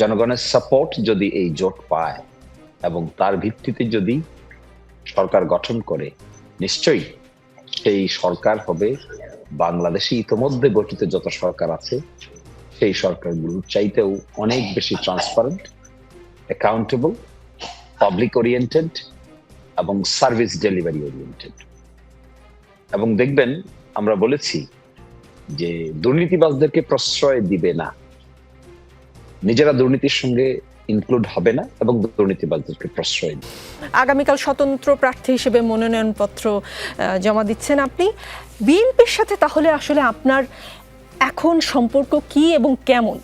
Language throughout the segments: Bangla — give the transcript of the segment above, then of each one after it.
জনগণের সাপোর্ট যদি এই জোট পায় এবং তার ভিত্তিতে যদি সরকার গঠন করে, নিশ্চয়ই সেই সরকার হবে বাংলাদেশে ইতোমধ্যে গঠিত যত সরকার আছে সেই সরকারগুলোর চাইতেও অনেক বেশি ট্রান্সপারেন্ট, অ্যাকাউন্টেবল, পাবলিক ওরিয়েন্টেড এবং সার্ভিস ডেলিভারি ওরিয়েন্টেড। এবং দেখবেন, আমরা বলেছি যে দুর্নীতিবাজদেরকে প্রশ্রয় দিবে না, নিজেরা দুর্নীতির সঙ্গে ইনক্লুড হবে না এবং দুর্নীতিবাজদেরকে প্রশ্রয় দিবে। আগামীকাল স্বতন্ত্র প্রার্থী হিসেবে মনোনয়নপত্র জমা দিচ্ছেন আপনি। বিএনপির সাথে তাহলে আসলে আপনার এখন সম্পর্ক কি এবং কেমন?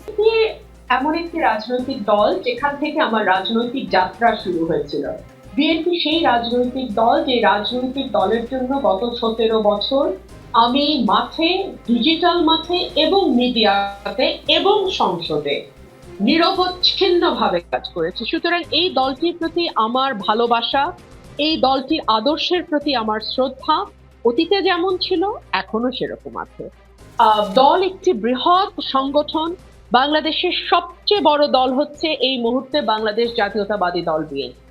এমন একটি রাজনৈতিক দল যেখান থেকে আমার রাজনৈতিক যাত্রা শুরু হয়েছিল। বিএনপি সেই রাজনৈতিক দল যে রাজনৈতিক দলের জন্য গত 17 বছর আমি মাঠে, ডিজিটাল মাঠে এবং মিডিয়াতে এবং সংসদে নিরবচ্ছিন্নভাবে কাজ করেছি। সুতরাং এই দলটির প্রতি আমার ভালোবাসা, এই দলটির আদর্শের প্রতি আমার শ্রদ্ধা অতীতে যেমন ছিল এখনো সেরকম আছে। দল একটি বৃহৎ সংগঠন। বাংলাদেশের সবচেয়ে বড় দল হচ্ছে এই মুহূর্তে বাংলাদেশ জাতীয়তাবাদী দল বিএনপি।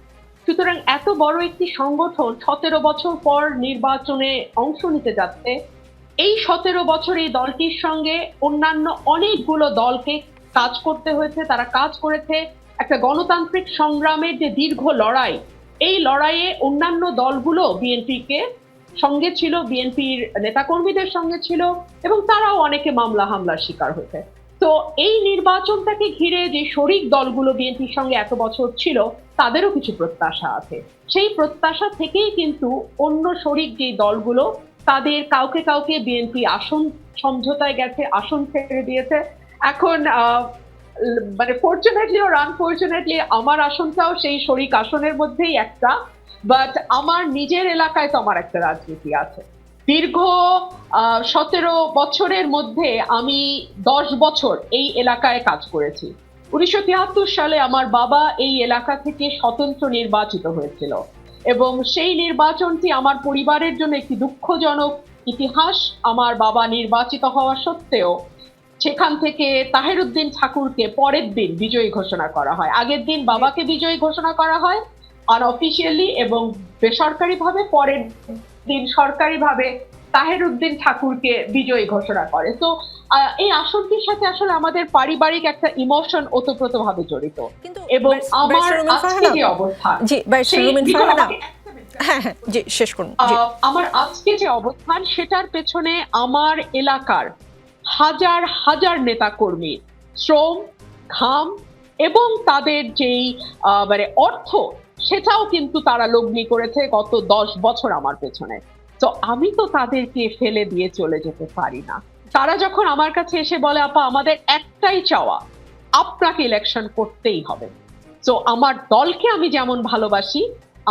সুতরাং এত বড় একটি সংগঠন 17 বছর পর নির্বাচনে অংশ নিতে যাচ্ছে। এই 17 বছর এই দলটির সঙ্গে অন্যান্য অনেকগুলো দলকে কাজ করতে হয়েছে। তারা কাজ করেছে একটা গণতান্ত্রিক সংগ্রামের যে দীর্ঘ লড়াই, এই লড়াইয়ে অন্যান্য দলগুলো বিএনপিকে সঙ্গে ছিল, বিএনপির নেতাকর্মীদের সঙ্গে ছিল এবং তারাও অনেকে মামলা হামলার শিকার হয়েছে। তো এই নির্বাচনটাকে ঘিরে যে শরিক দলগুলো বিএনপির সঙ্গে এত বছর ছিল তাদেরও কিছু প্রত্যাশা আছে। সেই প্রত্যাশা থেকেই কিন্তু অন্য শরিক যে দলগুলো তাদের কাউকে কাউকে বিএনপি আসন সমঝোতায় গেছে, আসন ছেড়ে দিয়েছে। এখন মানে ফরচুনেটলি ওর আনফরচুনেটলি আমার আসনটাও সেই শরিক আসনের মধ্যেই একটা। বাট আমার নিজের এলাকায় তো আমার একটা রাজনীতি আছে। দীর্ঘ 17 বছরের মধ্যে আমি 10 বছর এই এলাকায় কাজ করেছি। 1973 সালে আমার বাবা এই এলাকা থেকে স্বতন্ত্র নির্বাচিত হয়েছিল এবং সেই নির্বাচনটি আমার পরিবারের জন্য একটি দুঃখজনক ইতিহাস। আমার বাবা নির্বাচিত হওয়া সত্ত্বেও সেখান থেকে তাহেরউদ্দিন ঠাকুরকে পরের দিন বিজয়ী ঘোষণা করা হয়। আগের দিন বাবাকে বিজয়ী ঘোষণা করা হয় আনঅফিশিয়ালি এবং বেসরকারিভাবে, পরের দিন সরকারিভাবে তাহেরউদ্দিন ঠাকুরকে বিজয়ী ঘোষণা করে। তো এই আসনটির সাথে আসলে আমাদের পারিবারিক একটা ইমোশন ওতপ্রোতভাবে জড়িত। এবং আমার আজকে যে অবস্থান, আমার আজকে যে অবস্থান সেটার পেছনে আমার এলাকার হাজার হাজার নেতাকর্মীর শ্রম, ঘাম এবং তাদের যেই মানে অর্থ, সেটাও কিন্তু তারা লগ্নি করেছে গত 10 বছর আমার পেছনে। তো আমি তো তাদেরকে ফেলে দিয়ে চলে যেতে পারি না। তারা যখন আমার কাছে এসে বলে, আপা আমাদের একটাই চাওয়া, আপনাকে ইলেকশন করতেই হবে। তো আমার দলকে আমি যেমন ভালোবাসি,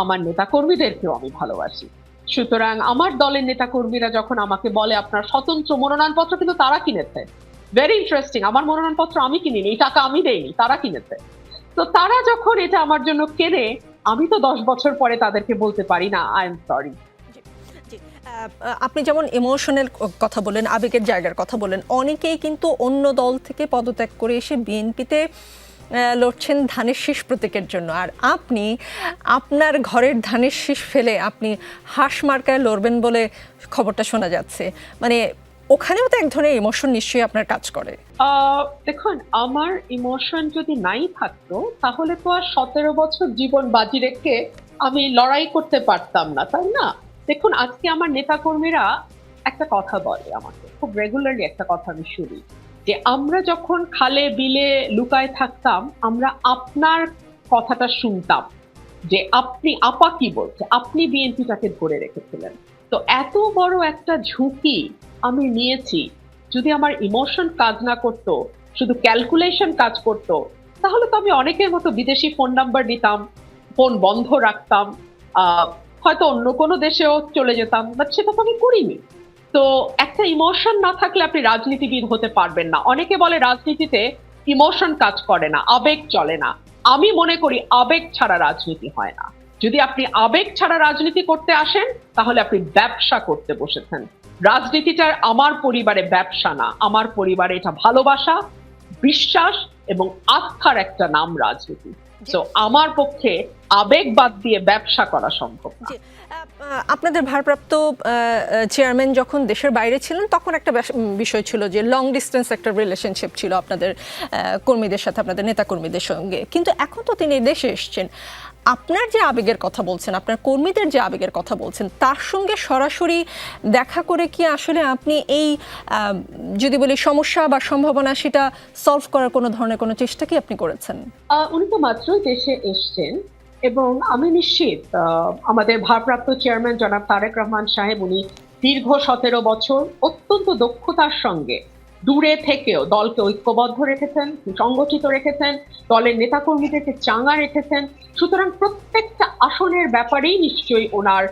আমার নেতাকর্মীদেরকেও আমি ভালোবাসি। সুতরাং আমার দলের নেতাকর্মীরা যখন আমাকে বলে আপনার স্বতন্ত্র মনোনয়নপত্র কিন্তু তারা কিনেছে, ভেরি ইন্টারেস্টিং, আমার মনোনয়নপত্র আমি কিনিনি, এই টাকা আমি দেইনি, তারা কিনেছে। তো তারা যখন এটা আমার জন্য কেনে, আমি তো 10 বছর পরে তাদেরকে বলতে পারি না আই এম সরি। আপনি যেমন ইমোশনাল কথা বলেন, আবেগের জায়গার কথা বলেন, অনেকেই কিন্তু অন্য দল থেকে পদত্যাগ করে এসে বিএনপিতে লড়ছেন ধানের শীষ প্রতীকের জন্য। আর আপনি আপনার ঘরের ধানের শীষ ফেলে আপনি হাঁস মার্কায় লড়বেন বলে খবরটা শোনা যাচ্ছে। মানে ওখানেও তো এক ধরনের ইমোশন নিশ্চয়ই আপনার কাজ করে। দেখুন, আমার ইমোশন যদি নাই থাকতো তাহলে তো আর 17 বছর জীবন বাজি রেখে আমি লড়াই করতে পারতাম না, তাই না? দেখুন, আজকে আমার নেতাকর্মীরা একটা কথা বলে আমাকে, খুব রেগুলারলি একটা কথা আমি শুনি, যে আমরা যখন খালে বিলে লুকায় থাকতাম আমরা আপনার কথাটা শুনতাম, যে আপনি আপা কি বলছে, আপনি বিএনপিটাকে ধরে রেখেছিলেন। তো এত বড় একটা ঝুঁকি আমি নিয়েছি, যদি আমার ইমোশন কাজ না করতো, শুধু ক্যালকুলেশন কাজ করতো, তাহলে তো আমি অনেকের মতো বিদেশি ফোন নাম্বার নিতাম, ফোন বন্ধ রাখতাম, হয়তো অন্য কোনো দেশেও চলে যেতাম, বাট সেটা তো আমি করিনি। তো একটা ইমোশন না থাকলে আপনি রাজনীতিবিদ হতে পারবেন না। অনেকে বলে রাজনীতিতে ইমোশন কাজ করে না, আবেগ চলে না। আমি মনে করি আবেগ ছাড়া রাজনীতি হয় না। যদি আপনি আবেগ ছাড়া রাজনীতি করতে আসেন তাহলে আপনি ব্যবসা করতে বসেছেন। রাজনীতিটা আমার পরিবারে ব্যবসা না, আমার পরিবারে এটা ভালোবাসা, বিশ্বাস এবং আস্থার একটা নাম রাজনীতি। তো আমার পক্ষে আবেগ বাদ দিয়ে ব্যবসা করা সম্ভব না। আপনাদের ভারপ্রাপ্ত চেয়ারম্যান যখন দেশের বাইরে ছিলেন তখন একটা বিষয় ছিল যে লং ডিস্টেন্স একটা রিলেশনশিপ ছিল আপনাদের কর্মীদের সাথে, আপনাদের নেতা কর্মীদের সঙ্গে, কিন্তু এখন তো তিনি দেশে এসেছেন। আপনার যে আবেগের কথা বলছেন, আপনার কর্মীদের যে আবেগের কথা বলছেন, তার সঙ্গে সরাসরি দেখা করে কি আসলে আপনি এই যদি বলি সমস্যা বা সম্ভাবনা সেটা সলভ করার কোনো ধরনের কোনো চেষ্টা কি আপনি করেছেন? উনি তো মাত্রই দেশে এসছেন এবং আমি নিশ্চিত আমাদের ভারপ্রাপ্ত চেয়ারম্যান জনাব তারেক রহমান সাহেব উনি দীর্ঘ 17 বছর অত্যন্ত দক্ষতার সঙ্গে দূরে থেকেও দলকে ঐক্যবদ্ধ রেখেছেন, সংগঠিত রেখেছেন, দলের নেতাকর্মীদেরকে চাঙ্গা রেখেছেন। সুতরাং প্রত্যেকটা আসনের ব্যাপারেই নিশ্চয়ই ওনার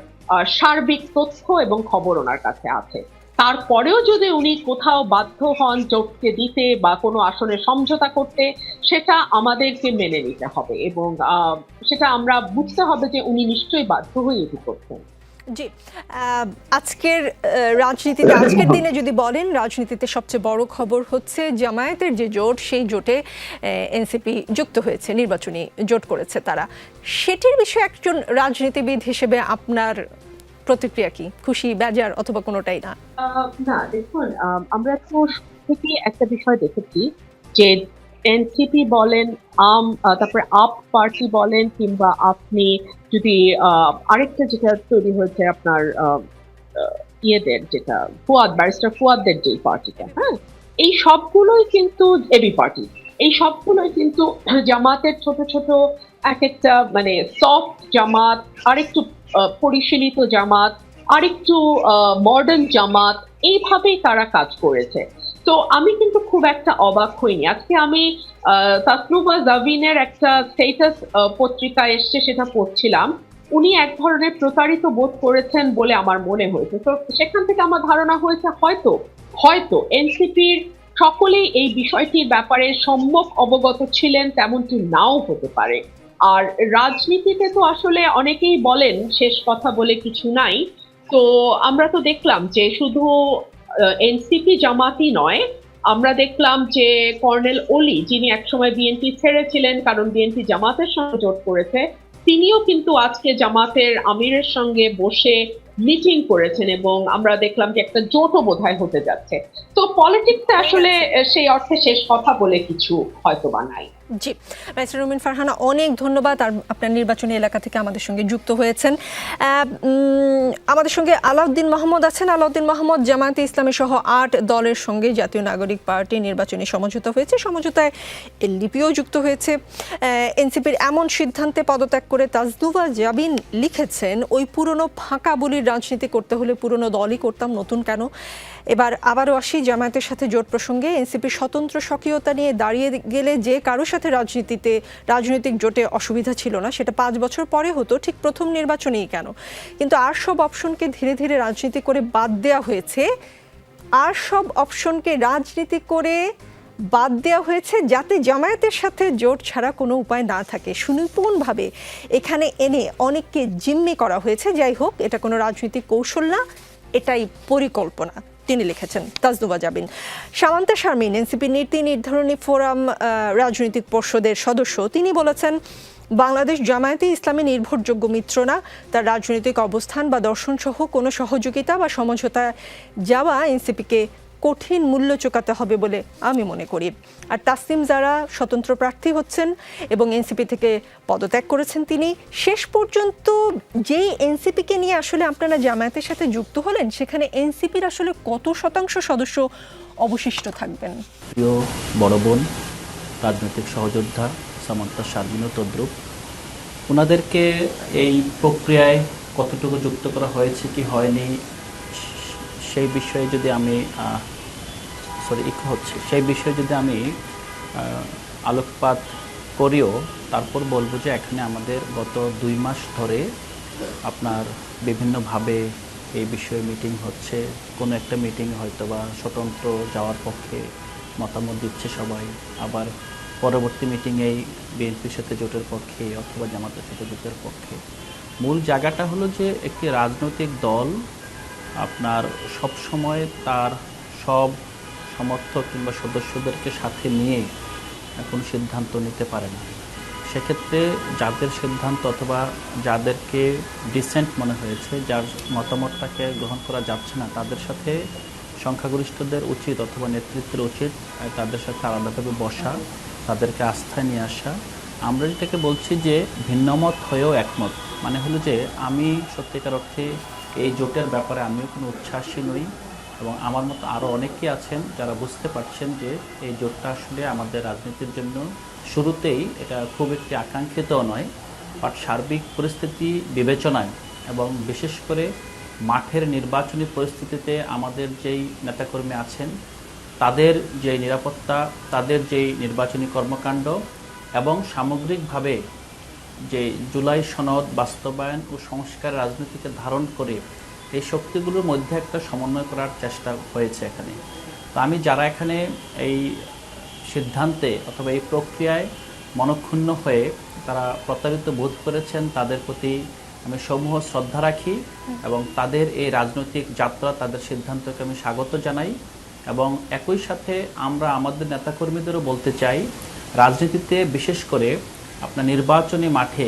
সার্বিক তথ্য এবং খবর ওনার কাছে আছে। তারপরেও যদি উনি কোথাও বাধ্য হন জোটকে দিতে বা কোনো আসনে সমঝোতা করতে, সেটা আমাদেরকে মেনে নিতে হবে এবং সেটা আমরা বুঝতে হবে যে উনি নিশ্চয়ই বাধ্য হয়ে এটি করছেন। জি, আজকের রাজনীতিতে, আজকের দিনে যদি বলেন, রাজনীতিতে সবচেয়ে বড় খবর হচ্ছে জামায়াতের যে জোট, সেই জোটে এনসিপি যুক্ত হয়েছে, নির্বাচনী জোট করেছে তারা। সেটির বিষয়ে একজন রাজনীতিবিদ হিসেবে আপনার প্রতিক্রিয়া কি? খুশি, বেজার অথবা কোনোটাই না? না, দেখুন, আমরা তো থেকে একটা বিষয় দেখেছি যে এনসিপি বলেন, তারপরে আপ পার্টি বলেন, কিংবা আপনি যদি আরেকটা যেটা তৈরি হয়েছে আপনার ইয়েদের, যেটা ব্যারিস্টার ফুয়াদদের যে পার্টিটা, হ্যাঁ, এই সবগুলোই কিন্তু এবি পার্টি, এই সবগুলোই কিন্তু জামাতের ছোট ছোট এক একটা মানে সফট জামাত, আরেকটু পরিশীলিত জামাত, আরেকটু মডার্ন জামাত, এইভাবেই তারা কাজ করেছে। তো আমি কিন্তু খুব একটা অবাক হইনি। আজকে আমি তাসনুভা জাবিনের একটা স্টেটাস পত্রিকায় এসছে, সেটা পড়ছিলাম। উনি এক ধরনের প্রতারিত বোধ করেছেন বলে আমার মনে হয়েছে। তো সেখান থেকে আমার ধারণা হয়েছে হয়তো এনসিপির সকলেই এই বিষয়টির ব্যাপারে সম্যক অবগত ছিলেন, তেমনটি নাও হতে পারে। আর রাজনীতিতে তো আসলে অনেকেই বলেন শেষ কথা বলে কিছু নাই। তো আমরা তো দেখলাম যে শুধু এনসিপি জামাতই নয়, আমরা দেখলাম যে কর্নেল ওলি, যিনি একসময় বিএনপি ছেড়েছিলেন কারণ বিএনপি জামাতের সঙ্গে জোট করেছে, তিনিও কিন্তু আজকে জামাতের আমিরের সঙ্গে বসে মিটিং করেছেন এবং আমরা দেখলাম যে একটা জোটও বোধহয় হতে যাচ্ছে। তো পলিটিক্সে আসলে সেই অর্থে শেষ কথা বলে কিছু হয়তো বা নাই। জি, ব্যারিস্টার রুমিন ফারহানা, অনেক ধন্যবাদ আর আপনার নির্বাচনী এলাকা থেকে আমাদের সঙ্গে যুক্ত হয়েছেন। আমাদের সঙ্গে আলাউদ্দিন মাহমুদ আছেন। আলাউদ্দিন মাহমুদ, জামায়াতে ইসলামী সহ 8 দলের সঙ্গে জাতীয় নাগরিক পার্টি নির্বাচনী সমঝোতা হয়েছে, সমঝোতায় এলডিপিও যুক্ত হয়েছে। এনসিপির এমন সিদ্ধান্তে পদত্যাগ করে তাসনুভা জাবিন লিখেছেন, ওই পুরনো ফাঁকা বলির রাজনীতি করতে হলে পুরনো দলই করতাম, নতুন কেন। এবার আবারও আসি জামায়াতের সাথে জোট প্রসঙ্গে। এনসিপির স্বতন্ত্র স্বকীয়তা নিয়ে দাঁড়িয়ে গেলে যে কারোর সাথে রাজনৈতিক জোটে অসুবিধা ছিল না, সেটা 5 বছর পরে হতো, ঠিক প্রথম নির্বাচনেই কেন। কিন্তু আর সব অপশনকে ধীরে ধীরে রাজনীতি করে বাদ দেওয়া হয়েছে, যাতে জামায়াতের সাথে জোট ছাড়া কোনো উপায় না থাকে। সুনিপুণভাবে এখানে এনে অনেককে জিম্মি করা হয়েছে। যাই হোক, এটা কোনো রাজনৈতিক কৌশল না, এটাই পরিকল্পনা, তিনি লিখেছেন তাসনুভা জাবিন। সামান্তা শারমিন, এনসিপি নীতি নির্ধারণী ফোরাম রাজনৈতিক পর্ষদের সদস্য, তিনি বলেছেন, বাংলাদেশ জামায়াতে ইসলামী নির্ভরযোগ্য মিত্র না, তার রাজনৈতিক অবস্থান বা দর্শন সহ কোনো সহযোগিতা বা সমঝোতা যাওয়া এনসিপিকে কঠিন মূল্য চোকাতে হবে বলে আমি মনে করি। আর তাসনিম যারা স্বতন্ত্র প্রার্থী হচ্ছেন এবং এনসিপি থেকে পদত্যাগ করেছেন, তিনি শেষ পর্যন্ত যেই এনসিপিকে নিয়ে আসলে আপনারা জামায়াতের সাথে যুক্ত হলেন, সেখানে এনসিপির আসলে কত শতাংশ সদস্য অবশিষ্ট থাকবেন? প্রিয় বড় বোন, রাজনৈতিক সহযোদ্ধা সামান্তা শারমিন ও তদ্রুপ, ওনাদেরকে এই প্রক্রিয়ায় কতটুকু যুক্ত করা হয়েছে কি হয়নি সেই বিষয়ে যদি আমি আলোকপাত করিও, তারপর বলবো যে এখানে আমাদের গত 2 মাস ধরে আপনার বিভিন্নভাবে এই বিষয়ে মিটিং হচ্ছে। কোনো একটা মিটিং হয়তো বা স্বতন্ত্র যাওয়ার পক্ষে মতামত দিচ্ছে সবাই, আবার পরবর্তী মিটিংয়েই বিএনপির সাথে জোটের পক্ষে অথবা জামাতের সাথে জোটের পক্ষে। মূল জায়গাটা হলো যে একটি রাজনৈতিক দল আপনার সব সময় তার সব সমর্থক কিংবা সদস্যদেরকে সাথে নিয়ে কোনো সিদ্ধান্ত নিতে পারে না। সেক্ষেত্রে যাদের সিদ্ধান্ত অথবা যাদেরকে ডিসেন্ট মনে হয়েছে, যার মতামতটাকে গ্রহণ করা যাচ্ছে না, তাদের সাথে সংখ্যাগরিষ্ঠদের উচিত অথবা নেতৃত্বের উচিত তাদের সাথে আলাদাভাবে বসা, তাদেরকে আস্থায় নিয়ে আসা। আমরা যেটাকে বলছি যে ভিন্নমত হয়েও একমত, মানে হলো যে আমি সত্যিকার অর্থে এই জোটের ব্যাপারে আমিও কোনো উচ্ছ্বাসী নই, এবং আমার মতো আরও অনেকেই আছেন যারা বুঝতে পারছেন যে এই জোটটা আসলে আমাদের রাজনীতির জন্য শুরুতেই এটা খুব একটি আকাঙ্ক্ষিত নয়, বাট সার্বিক পরিস্থিতি বিবেচনায় এবং বিশেষ করে মাঠের নির্বাচনী পরিস্থিতিতে আমাদের যেই নেতাকর্মী আছেন তাদের যে নিরাপত্তা, তাদের যেই নির্বাচনী কর্মকাণ্ড এবং সামগ্রিকভাবে যে জুলাই সনদ বাস্তবায়ন ও সংস্কার রাজনীতিকে ধারণ করে এই শক্তিগুলোর মধ্যে একটা সমন্বয় করার চেষ্টা হয়েছে এখানে। তো আমি যারা এখানে এই সিদ্ধান্তে অথবা এই প্রক্রিয়ায় মনক্ষুণ্ণ হয়ে তারা প্রতারিত বোধ করেছেন, তাদের প্রতি আমি সমূহ শ্রদ্ধা রাখি এবং তাদের এই রাজনৈতিক যাত্রা, তাদের সিদ্ধান্তকে আমি স্বাগত জানাই। এবং একই সাথে আমরা আমাদের নেতাকর্মীদেরও বলতে চাই, রাজনীতিতে বিশেষ করে আপনার নির্বাচনী মাঠে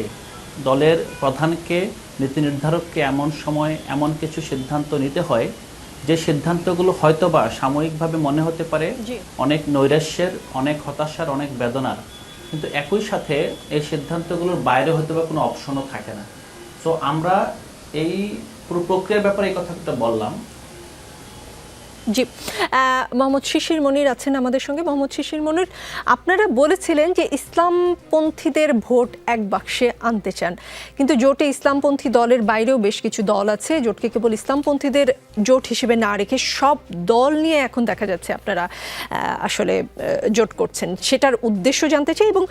দলের প্রধানকে, নীতি নির্ধারককে এমন সময় এমন কিছু সিদ্ধান্ত নিতে হয় যে সিদ্ধান্তগুলো হয়তোবা সাময়িকভাবে মনে হতে পারে অনেক নৈরাশ্যের, অনেক হতাশার, অনেক বেদনার, কিন্তু একই সাথে এই সিদ্ধান্তগুলোর বাইরে হয়তো বা কোনো অপশনও থাকে না। সো আমরা এই পুরো প্রক্রিয়ার ব্যাপারে এই কথাটা বললাম। জি, মোহাম্মদ শিশির মনির আছেন আমাদের সঙ্গে। মোহাম্মদ শিশির মনির, আপনারা বলেছিলেন যে ইসলামপন্থীদের ভোট এক বাক্সে আনতে চান, কিন্তু জোটে ইসলামপন্থী দলের বাইরেও বেশ কিছু দল আছে। জোটকে কেবল ইসলামপন্থীদের জোট হিসেবে না রেখে সব দল নিয়ে এখন দেখা যাচ্ছে আপনারা আসলে জোট করছেন, সেটার উদ্দেশ্য জানতে চাই। এবং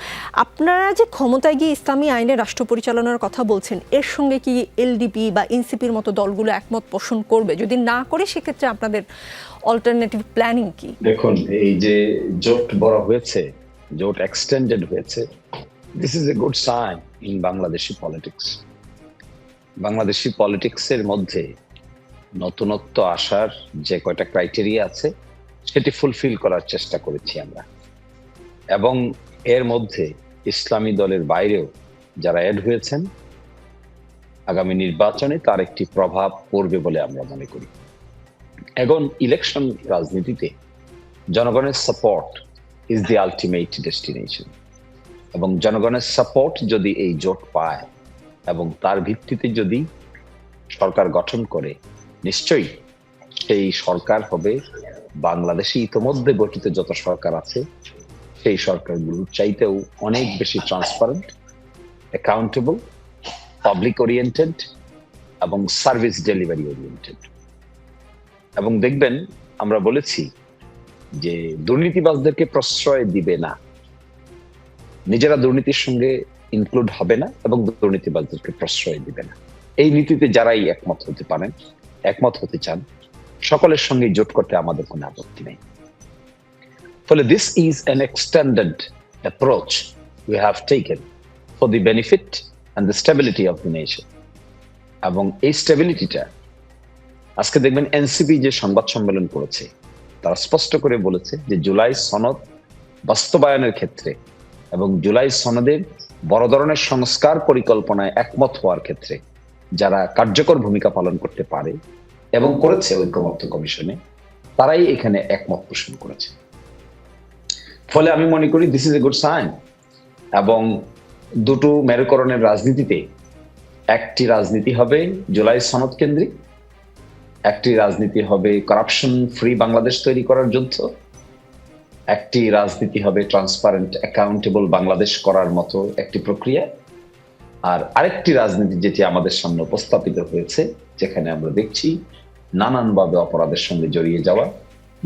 আপনারা যে ক্ষমতায় গিয়ে ইসলামী আইনে রাষ্ট্র পরিচালনার কথা বলছেন, এর সঙ্গে কি এলডিপি বা এনসিপির মতো দলগুলো একমত পোষণ করবে? যদি না করে সেক্ষেত্রে আপনাদের অল্টারনেটিভ প্ল্যানিং কি? দেখুন, এই যে জোট বড় হয়েছে, জোট এক্সটেন্ডেড হয়েছে, this is a good sign in Bangladeshi politics. Bangladeshi পলিটিক্সের মধ্যে নতুনত্ব আসার যে কয়টা ক্রাইটেরিয়া আছে সেটি ফুলফিল করার চেষ্টা করেছি আমরা, এবং এর মধ্যে ইসলামী দলের বাইরেও যারা অ্যাড হয়েছেন আগামী নির্বাচনে তার একটি প্রভাব পড়বে বলে আমরা মনে করি। এখন ইলেকশন রাজনীতিতে জনগণের support is the ultimate destination, এবং জনগণের সাপোর্ট যদি এই জোট পায় এবং তার ভিত্তিতে যদি সরকার গঠন করে, নিশ্চয়ই সেই সরকার হবে বাংলাদেশে ইতোমধ্যে গঠিত যত সরকার আছে সেই সরকারগুলোর চাইতেও অনেক বেশি ট্রান্সপারেন্ট, অ্যাকাউন্টেবল, পাবলিক ওরিয়েন্টেড এবং সার্ভিস ডেলিভারি ওরিয়েন্টেড। এবং দেখবেন, আমরা বলেছি যে দুর্নীতিবাজদেরকে প্রশ্রয় দিবে না, নিজেরা দুর্নীতির সঙ্গে ইনক্লুড হবে না এবং দুর্নীতিবাজদেরকে প্রশ্রয় দিবে না। এই নীতিতে যারাই একমত হতে পারেন, একমত হতে চান, সকলের সঙ্গে জোট করতে আমাদের কোনো আপত্তি নেই। ফলে this is an extended approach we have taken for the benefit and the stability of the nation. এবং এই স্টেবিলিটিটা আজকে দেখবেন এনসিপি যে সংবাদ সম্মেলন করেছে, তারা স্পষ্ট করে বলেছে যে জুলাই সনদ বাস্তবায়নের ক্ষেত্রে এবং জুলাই সনদের বড় ধরনের সংস্কার পরিকল্পনায় একমত হওয়ার ক্ষেত্রে যারা কার্যকর ভূমিকা পালন করতে পারে এবং করেছে ঐক্যমত্য কমিশনে, তারাই এখানে একমত পোষণ করেছে। ফলে আমি মনে করি this is a good sign. এবং দুটো মেরুকরণের রাজনীতিতে একটি রাজনীতি হবে জুলাই সনদ কেন্দ্রিক, একটি রাজনীতি হবে করাপশন ফ্রি বাংলাদেশ তৈরি করার যুদ্ধ, একটি রাজনীতি হবে ট্রান্সপারেন্ট অ্যাকাউন্টেবল বাংলাদেশ করার মতো একটি প্রক্রিয়া। আর আরেকটি রাজনীতি যেটি আমাদের সামনে উপস্থাপিত হয়েছে, যেখানে আমরা দেখছি নানানভাবে অপরাধের সঙ্গে জড়িয়ে যাওয়া,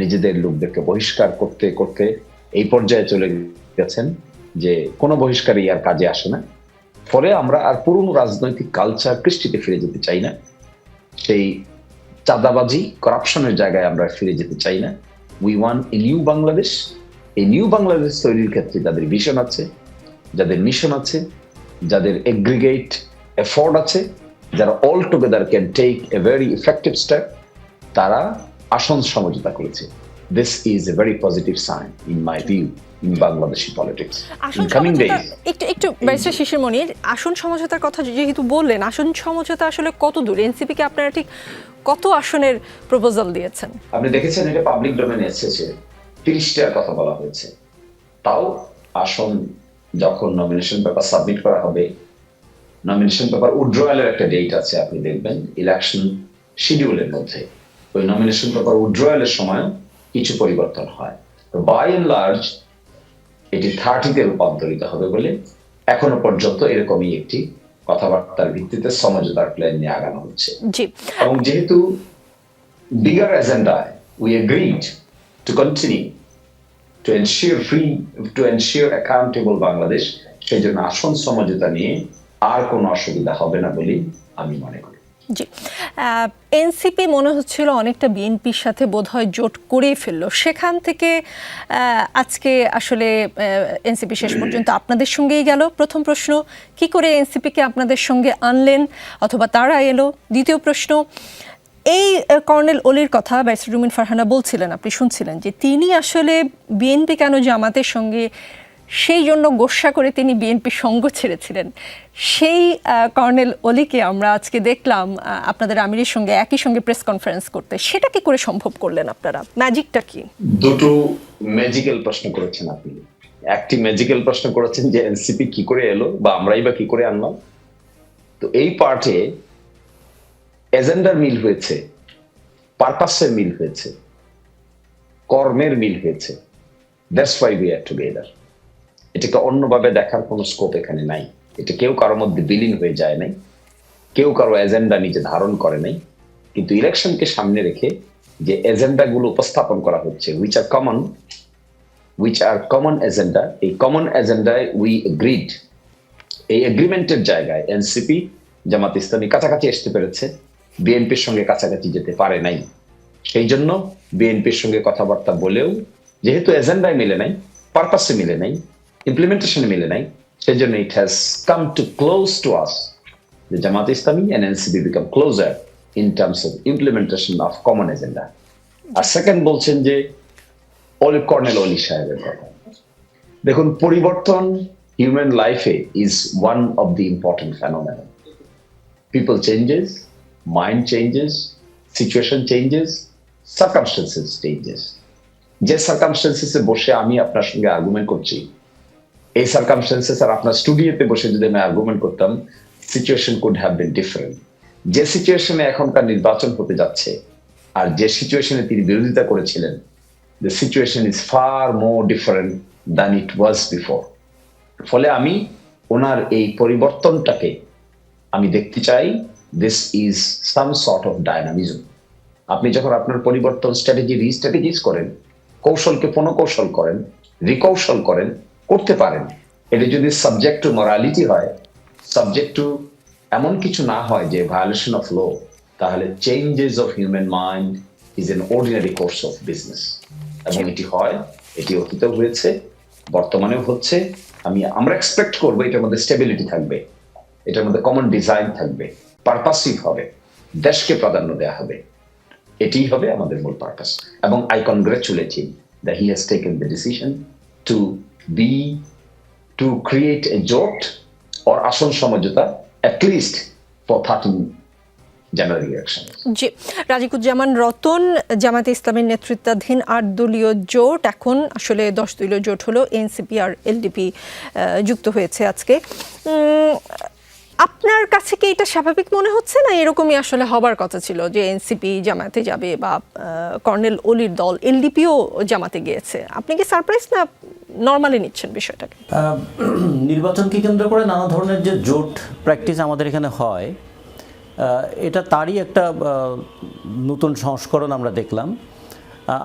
নিজেদের লোকদেরকে বহিষ্কার করতে করতে এই পর্যায়ে চলে গেছেন যে কোনো বহিষ্কারই আর কাজে আসে না। ফলে আমরা আর পুরনো রাজনৈতিক কালচার কৃষ্টিতে ফিরে যেতে চাই না, সেই চাঁদাবাজি করাপশনের জায়গায় আমরা ফিরে যেতে চাই না। We want a new Bangladesh. এই নিউ বাংলাদেশ তৈরির ক্ষেত্রে যাদের ভিশন আছে, যাদের মিশন আছে, যাদের এগ্রিগেট এফোর্ট আছে, যারা all together can take a very effective step, তারা আসন সমঝোতা করেছে। this is a very positive sign in my view in Bangladeshi politics. আসন In coming সমঝোতা days, একটু ব্যারিস্টার শিশির মনির, আসন সমঝোতার কথা যেহেতু বললেন, আসন সমঝোতা আসলে কত দূর? এনসিপি কে আপনারা ঠিক কত আসনের প্রপোজাল দিয়েছেন? আপনি দেখেছেন এটা পাবলিক ডোমেনে এসেছে, 30টার কথা বলা হয়েছে। তাও আসন যখন নমিনেশন পেপার সাবমিট করা হবে, নমিনেশন পেপার উইথড্রয়ালের একটা ডেট আছে, আপনি দেখবেন ইলেকশন শিডিউলের মধ্যে ওই নমিনেশন পেপার উইথড্রয়ালের সময় কিছু পরিবর্তন হয়। তো বাই এন্ড লার্জ এটি 30তে রূপান্তরিত হবে বলে এখনো পর্যন্ত এরকমই একটি কথাবার্তার ভিত্তিতে সমঝোতার প্ল্যান নিয়ে আগানো হচ্ছে। জি, এবং যেহেতু bigger agenda, we agreed to continue to ensure accountable Bangladesh, সেই জন্য আসন সমঝোতা নিয়ে আর কোনো অসুবিধা হবে না বলে আমি মনে করি। জি, এনসিপি মনে হচ্ছিল অনেকটা বিএনপির সাথে বোধহয় জোট করেই ফেললো, সেখান থেকে আজকে আসলে এনসিপি শেষ পর্যন্ত আপনাদের সঙ্গেই গেল। প্রথম প্রশ্ন, কি করে এনসিপিকে আপনাদের সঙ্গে আনলেন অথবা তারা এলো? দ্বিতীয় প্রশ্ন, এই কর্নেল অলির কথা ব্যারিস্টার রুমিন ফারহানা বলছিলেন, আপনি শুনছিলেন যে তিনি আসলে বিএনপি কেন জামাতের সঙ্গে, সেই জন্য গোস্বা করে তিনি বিএনপির সঙ্গ ছেড়েছিলেন। সেই কর্নেল অলিকে আমরা আজকে দেখলাম আপনাদের আমিরের সঙ্গে একই সঙ্গে প্রেস কনফারেন্স করতে। সেটা কি করে সম্ভব করলেন আপনারা? ম্যাজিকটা কি? দুটো ম্যাজিক্যাল প্রশ্ন করেছেন আপনি। একটি ম্যাজিক্যাল প্রশ্ন করেছেন যে এনসিপি কি করে এলো বা আমরাই বা কি করে আনলাম। তো এই পার্টে এজেন্ডার মিল হয়েছে, পারপাসের মিল হয়েছে, কর্মের মিল হয়েছে। That's why we are together. এটাকে অন্যভাবে দেখার কোনো স্কোপ এখানে নাই। এটা কেউ কারোর মধ্যে বিলীন হয়ে যায় নাই, কেউ কারো এজেন্ডা নিজে ধারণ করে নাই, কিন্তু ইলেকশনকে সামনে রেখে যে এজেন্ডাগুলো উপস্থাপন করা হচ্ছে, which are common এজেন্ডা, এই কমন এজেন্ডায় উই এগ্রিড। এই এগ্রিমেন্টের জায়গায় এনসিপি জামাত ইসলামী কাছাকাছি আসতে পেরেছে, বিএনপির সঙ্গে কাছাকাছি যেতে পারে নাই। সেই জন্য বিএনপির সঙ্গে কথাবার্তা বলেও যেহেতু এজেন্ডায় মিলে নাই, পারপাসে মিলে নাই, ইমপ্লিমেন্টেশনে মিলে নাই, সেই জন্য it has come to close to us. The Jamaat Islami and NCP become closer in terms of implementation of common agenda. আর সেকেন্ড বলছেন যে কর্নেল অলি সাহেবের কথা। দেখুন, পরিবর্তন হিউম্যান লাইফে is one of the important phenomenon. People changes, mind changes, situation changes, circumstances changes. যে সার্কামস্টেন্সেসে বসে আমি আপনার সঙ্গে আর্গুমেন্ট করছি, এই সার্কামস্টেন্সেস আর আপনার স্টুডিওতে বসে যদি আমি আর্গুমেন্ট করতাম, situation could have been different. যে সিচুয়েশনে এখনকার নির্বাচন হতে যাচ্ছে আর যে সিচুয়েশনে তিনি বিরোধিতা করেছিলেন, the situation is far more different than it was before. ফলে আমি ওনার এই পরিবর্তনটাকে আমি দেখতে চাই, this is some sort of dynamism. আপনি যখন আপনার পরিবর্তন স্ট্র্যাটেজি রিস্ট্র্যাটেজিস করেন, কৌশলকে পুনঃকৌশল করেন, রিকৌশল করেন, করতে পারেন। এটা যদি সাবজেক্ট টু মরালিটি হয়, সাবজেক্ট টু এমন কিছু না হয় যে ভায়োলেশন অফ ল, তাহলে changes of human mind is an ordinary course of business. এবং এটি হয়, এটি অতীতেও হয়েছে, বর্তমানেও হচ্ছে। আমরা এক্সপেক্ট করবো এটার মধ্যে স্টেবিলিটি থাকবে, এটার মধ্যে কমন ডিজাইন থাকবে, পারপাসিভ হবে, দেশকে প্রাধান্য দেওয়া হবে। এটিই হবে আমাদের মূল পারপাস। এবং I congratulate him that he has taken the decision to create a jot or আসন সমঝোতা at least for 13 January elections. জি, রাজিকুজ্জামান রতন, জামায়াতে ইসলামের নেতৃত্বাধীন 8 দলীয় জোট এখন আসলে 10 দলীয় জোট হলো, এনসিপি আর এলডিপি যুক্ত হয়েছে আজকে। আপনার কাছে কি এটা স্বাভাবিক মনে হচ্ছে, না এরকমই আসলে হবার কথা ছিল যে এনসিপি জামাতে যাবে বা কর্নেল অলির দল এলডিপিও জামাতে গিয়েছে? আপনি কি সারপ্রাইজ না নরমালি নিচ্ছেন বিষয়টাকে? নির্বাচনকে কেন্দ্র করে নানা ধরনের যে জোট প্র্যাকটিস আমাদের এখানে হয়, এটা তারই একটা নতুন সংস্করণ আমরা দেখলাম।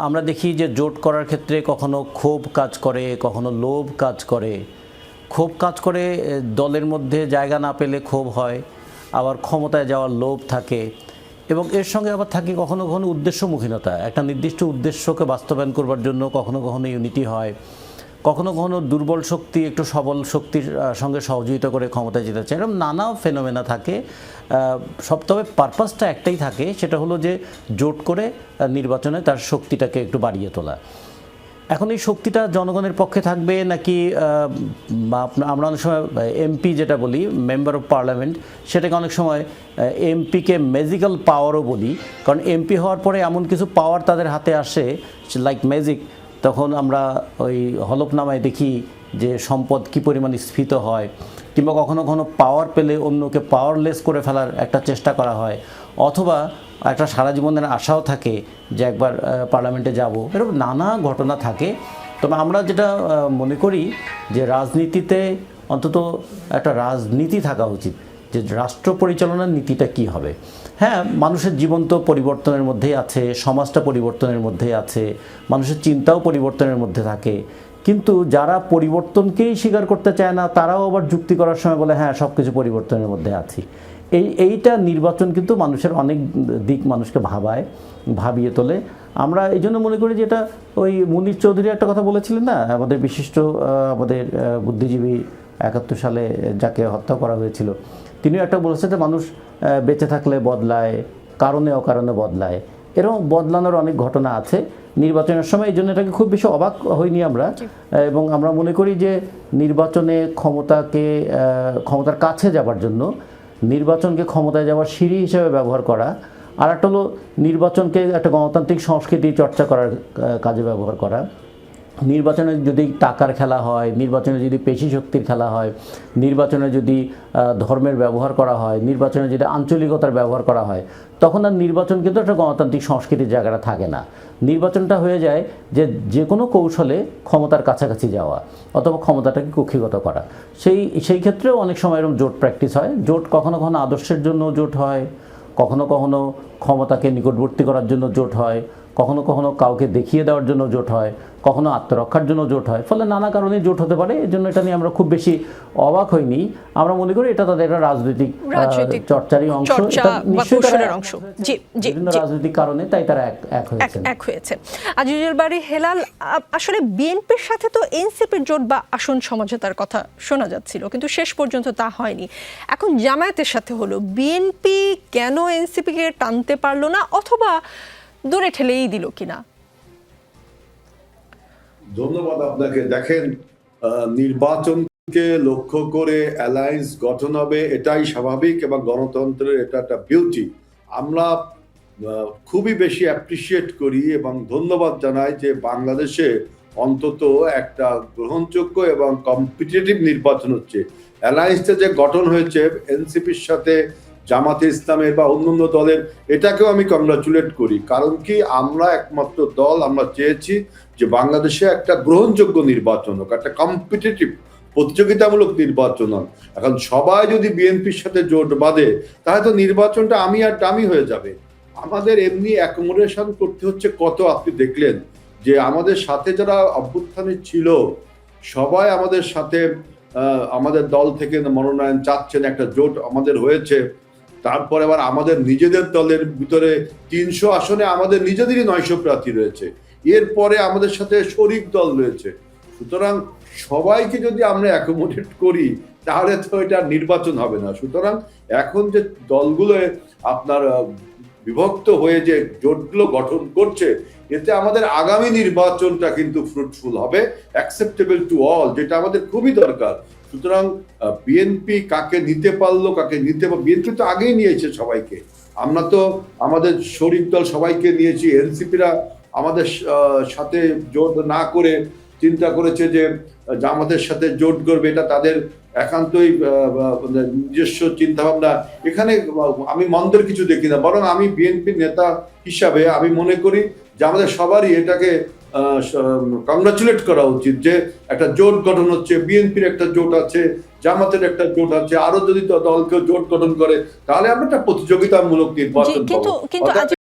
আমরা দেখি যে জোট করার ক্ষেত্রে কখনো ক্ষোভ কাজ করে, কখনো লোভ কাজ করে। ক্ষোভ কাজ করে দলের মধ্যে জায়গা না পেলে ক্ষোভ হয়, আবার ক্ষমতায় যাওয়ার লোভ থাকে, এবং এর সঙ্গে আবার থাকে কখনো কখনো উদ্দেশ্যমুখীনতা। একটা নির্দিষ্ট উদ্দেশ্যকে বাস্তবায়ন করবার জন্য কখনো কখনো ইউনিটি হয়, কখনো কখনো দুর্বল শক্তি একটু সবল শক্তির সঙ্গে সহযোগিতা করে ক্ষমতায় যেতে চায়, এরকম নানা ফেনোমেনা থাকে। তবে পারপাসটা একটাই থাকে, সেটা হলো যে জোট করে নির্বাচনে তার শক্তিটাকে একটু বাড়িয়ে তোলা। এখন এই শক্তিটা জনগণের পক্ষে থাকবে নাকি আমরা অনেক সময় এমপি যেটা বলি, মেম্বার অফ পার্লামেন্ট, সেটাকে অনেক সময় এমপিকে ম্যাজিক্যাল পাওয়ারও বলি, কারণ এমপি হওয়ার পরে এমন কিছু পাওয়ার তাদের হাতে আসে লাইক ম্যাজিক। তখন আমরা ওই হলফনামায় দেখি যে সম্পদ কী পরিমাণ স্ফীত হয়, কিংবা কখনো কখনো পাওয়ার পেলে অন্যকে পাওয়ারলেস করে ফেলার একটা চেষ্টা করা হয়, অথবা একটা সারা জীবনের আশাও থাকে যে একবার পার্লামেন্টে যাব, এরকম নানা ঘটনা থাকে। তবে আমরা যেটা মনে করি যে রাজনীতিতে অন্তত একটা রাজনীতি থাকা উচিত, যে রাষ্ট্র পরিচালনার নীতিটা কি হবে। হ্যাঁ, মানুষের জীবন তো পরিবর্তনের মধ্যেই আছে, সমাজটা পরিবর্তনের মধ্যেই আছে, মানুষের চিন্তাও পরিবর্তনের মধ্যে থাকে, কিন্তু যারা পরিবর্তনকেই স্বীকার করতে চায় না তারাও আবার যুক্তি করার সময় বলে হ্যাঁ সব কিছু পরিবর্তনের মধ্যে আছি। এইটা নির্বাচন কিন্তু মানুষের অনেক দিক মানুষকে ভাবিয়ে তোলে। আমরা এই জন্য মনে করি যে এটা ওই মুনীর চৌধুরী একটা কথা বলেছিলেন না, আমাদের বিশিষ্ট আমাদের বুদ্ধিজীবী 71 সালে যাকে হত্যা করা হয়েছিল, তিনিও একটা বলেছেন যে মানুষ বেঁচে থাকলে বদলায়, কারণে অকারণে বদলায়। এরকম বদলানোর অনেক ঘটনা আছে নির্বাচনের সময়। এই জন্য এটাকে খুব বেশি অবাক হইনি আমরা, এবং আমরা মনে করি যে নির্বাচনে ক্ষমতার কাছে যাবার জন্য নির্বাচনকে ক্ষমতায় যাওয়ার সিঁড়ি হিসেবে ব্যবহার করা, আর একটা হলো নির্বাচনকে একটা গণতান্ত্রিক সংস্কৃতি চর্চা করার কাজে ব্যবহার করা। নির্বাচনে যদি টাকার খেলা হয়, নির্বাচনে যদি পেশি শক্তির খেলা হয়, নির্বাচনে যদি ধর্মের ব্যবহার করা হয়, নির্বাচনে যদি আঞ্চলিকতার ব্যবহার করা হয়, তখন আর নির্বাচন কিন্তু একটা গণতান্ত্রিক সংস্কৃতির জায়গাটা থাকে না। নির্বাচনটা হয়ে যায় যে কোনো কৌশলে ক্ষমতার কাছাকাছি যাওয়া অথবা ক্ষমতাটাকে কুক্ষিগত করা। সেই ক্ষেত্রেও অনেক সময় এরকম জোট প্র্যাকটিস হয়। জোট কখনো কখনো আদর্শের জন্য জোট হয়, কখনো কখনো ক্ষমতাকে নিকটবর্তী করার জন্য জোট হয়, কখনো কখনো কাউকে দেখিয়ে দেওয়ার জন্য জোট হয়, কখনো আত্মরক্ষার জন্য জোট হয়। ফলে নানা কারণে জোট হতে পারে। এই জন্য এটা নিয়ে আমরা খুব বেশি অবাক হইনি। আমরা মনে করি এটা তাদের একটা রাজনৈতিক চর্চারই অংশ, বিভিন্ন রাজনৈতিক কারণে তাই তারা এক হয়েছে। আজিজুল বারী হেলাল, আসলে বিএনপির সাথে তো এনসিপির জোট বা আসন সমঝোতার কথা শোনা যাচ্ছিল, কিন্তু শেষ পর্যন্ত তা হয়নি। এখন জামায়াতের সাথে হলো, বিএনপি কেন এনসিপিকে টানতে পারলো না, অথবা দূরে ঠেলেই দিল কিনা? ধন্যবাদ আপনাকে। দেখেন, নির্বাচনকে লক্ষ্য করে অ্যালায়েন্স গঠন হবে, এটাই স্বাভাবিক এবং গণতন্ত্রের এটা একটা বিউটি। আমরা খুবই বেশি অ্যাপ্রিসিয়েট করি এবং ধন্যবাদ জানাই যে বাংলাদেশে অন্তত একটা গ্রহণযোগ্য এবং কম্পিটিটিভ নির্বাচন হচ্ছে। অ্যালায়েন্সটা যে গঠন হয়েছে এনসিপির সাথে, জামাতে ইসলামের বা অন্যান্য দলের, এটাকেও আমি কংগ্রাচুলেট করি। কারণ কি, আমরা একমাত্র দল, আমরা চেয়েছি যে বাংলাদেশে একটা গ্রহণযোগ্য নির্বাচন হোক, একটা কম্পিটিটিভ প্রতিযোগিতামূলক নির্বাচন হোক। এখন সবাই যদি বিএনপির সাথে জোট বাঁধে তাহলে তো নির্বাচনটা আমি আর দামি হয়ে যাবে। আমাদের এমনি অ্যাকোমোডেশন করতে হচ্ছে কত। আপনি দেখলেন যে আমাদের সাথে যারা অভ্যুত্থানে ছিল সবাই আমাদের সাথে আমাদের দল থেকে মনোনয়ন চাচ্ছেন, একটা জোট আমাদের হয়েছে। তারপরে আবার আমাদের নিজেদের দলের ভিতরে 300 আসনে আমাদের নিজেদেরই 900 প্রার্থী রয়েছে। এরপরে আমাদের সাথে শরিক দল রয়েছে। সুতরাং সবাইকে যদি আমরা অ্যাকোমোডেট করি তাহলে তো এটা নির্বাচন হবে না। সুতরাং এখন যে দলগুলো আপনার বিভক্ত হয়ে যে জোটগুলো গঠন করছে, এতে আমাদের আগামী নির্বাচনটা কিন্তু ফ্রুটফুল হবে, অ্যাকসেপ্টেবল টু অল, যেটা আমাদের খুবই দরকার। সুতরাং বিএনপি কাকে নিতে পারলো, কাকে নিতে বিএনপি তো আগেই নিয়েছে সবাইকে। আমরা তো আমাদের শরিক দল সবাইকে নিয়েছি। এনসিপিরা আমাদের সাথে জোট না করে চিন্তা করেছে যে জামাতের সাথে জোট করবে, এটা তাদের একান্তই নিজস্ব চিন্তা ভাবনা। এখানে আমি মন্দের কিছু দেখি না, বরং আমি বিএনপির নেতা হিসাবে আমি মনে করি যে আমাদের সবারই এটাকে কংগ্রাচুলেট করা উচিত যে একটা জোট গঠন হচ্ছে। বিএনপির একটা জোট আছে, জামাতের একটা জোট আছে, আরো যদি দলকে জোট গঠন করে তাহলে আমরা একটা প্রতিযোগিতামূলক নির্বাচন পাবো।